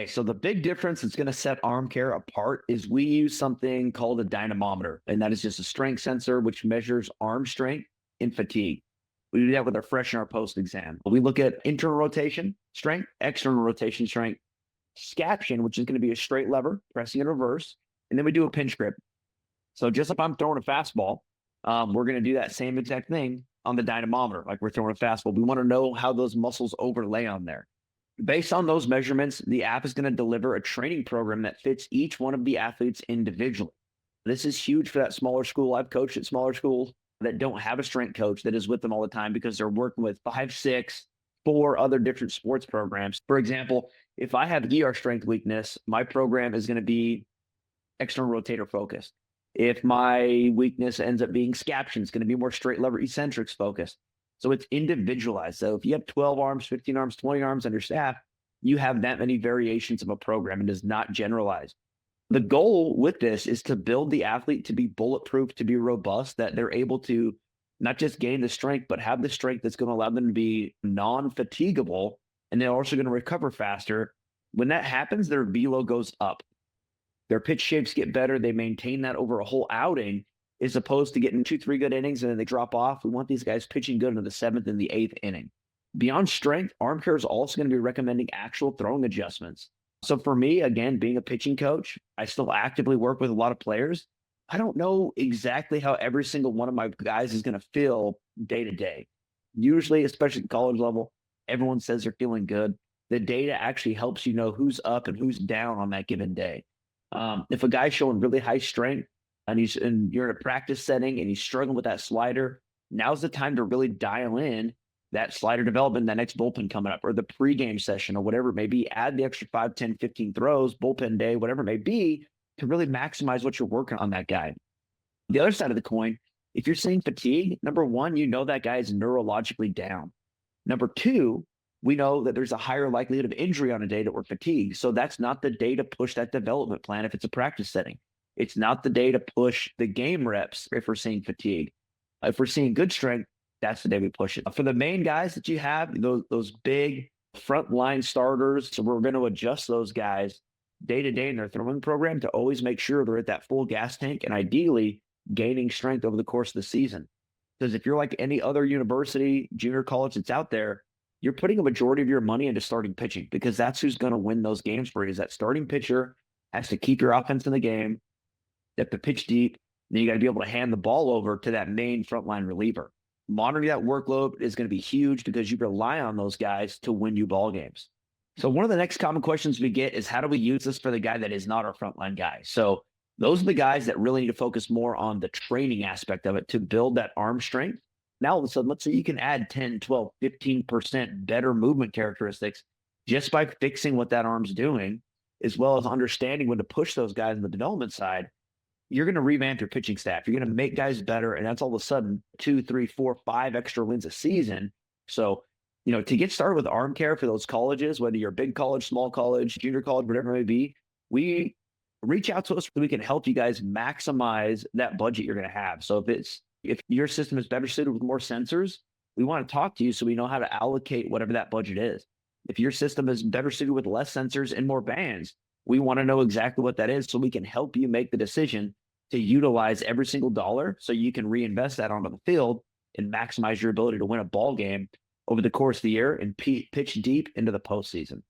Okay, so the big difference that's going to set ArmCare apart is we use something called a dynamometer, and that is just a strength sensor which measures arm strength in fatigue. We do that with our fresh and our post exam. We look at internal rotation strength, external rotation strength, scaption, which is going to be a straight lever, pressing in reverse, and then we do a pinch grip. So just if I'm throwing a fastball, we're going to do that same exact thing on the dynamometer, like we're throwing a fastball. We want to know how those muscles overlay on there. Based on those measurements, the app is going to deliver a training program that fits each one of the athletes individually. This is huge for that smaller school. I've coached at smaller schools that don't have a strength coach that is with them all the time because they're working with five, six, four other different sports programs. For example, if I have ER strength weakness, my program is going to be external rotator focused. If my weakness ends up being scaption, it's going to be more straight lever eccentrics focused. So it's individualized. So if you have 12 arms, 15 arms, 20 arms on your staff, you have that many variations of a program and is not generalized. The goal with this is to build the athlete to be bulletproof, to be robust, that they're able to not just gain the strength, but have the strength that's going to allow them to be non-fatigable, and they're also going to recover faster. When that happens, their velo goes up. Their pitch shapes get better. They maintain that over a whole outing as opposed to getting 2, 3 good innings and then they drop off. We want these guys pitching good into the seventh and the eighth inning. Beyond strength, ArmCare is also going to be recommending actual throwing adjustments. So for me, again, being a pitching coach, I still actively work with a lot of players. I don't know exactly how every single one of my guys is going to feel day to day. Usually, especially at college level, everyone says they're feeling good. The data actually helps you know who's up and who's down on that given day. If a guy's showing really high strength and you're in a practice setting and he's struggling with that slider, now's the time to really dial in that slider development, that next bullpen coming up, or the pregame session, or whatever it may be. Add the extra 5, 10, 15 throws, bullpen day, whatever it may be, to really maximize what you're working on that guy. The other side of the coin, if you're seeing fatigue, number one, you know that guy is neurologically down. Number two, we know that there's a higher likelihood of injury on a day that we're fatigued. So that's not the day to push that development plan if it's a practice setting. It's not the day to push the game reps if we're seeing fatigue. If we're seeing good strength, that's the day we push it. For the main guys that you have, those big frontline starters, so we're going to adjust those guys day to day in their throwing program to always make sure they're at that full gas tank and ideally gaining strength over the course of the season. Because if you're like any other university, junior college that's out there, you're putting a majority of your money into starting pitching because that's who's going to win those games for you. Is that starting pitcher has to keep your offense in the game, you have to pitch deep, then you got to be able to hand the ball over to that main frontline reliever. Monitoring that workload is going to be huge because you rely on those guys to win you ball games. So one of the next common questions we get is how do we use this for the guy that is not our frontline guy? So those are the guys that really need to focus more on the training aspect of it to build that arm strength. Now, all of a sudden, let's say you can add 10, 12, 15% better movement characteristics just by fixing what that arm's doing, as well as understanding when to push those guys on the development side. You're going to revamp your pitching staff. You're going to make guys better. And that's all of a sudden 2, 3, 4, 5 extra wins a season. So, to get started with ArmCare for those colleges, whether you're a big college, small college, junior college, whatever it may be, we reach out to us so we can help you guys maximize that budget you're going to have. So if your system is better suited with more sensors, we want to talk to you so we know how to allocate whatever that budget is. If your system is better suited with less sensors and more bands, we want to know exactly what that is so we can help you make the decision to utilize every single dollar so you can reinvest that onto the field and maximize your ability to win a ball game over the course of the year and pitch deep into the postseason.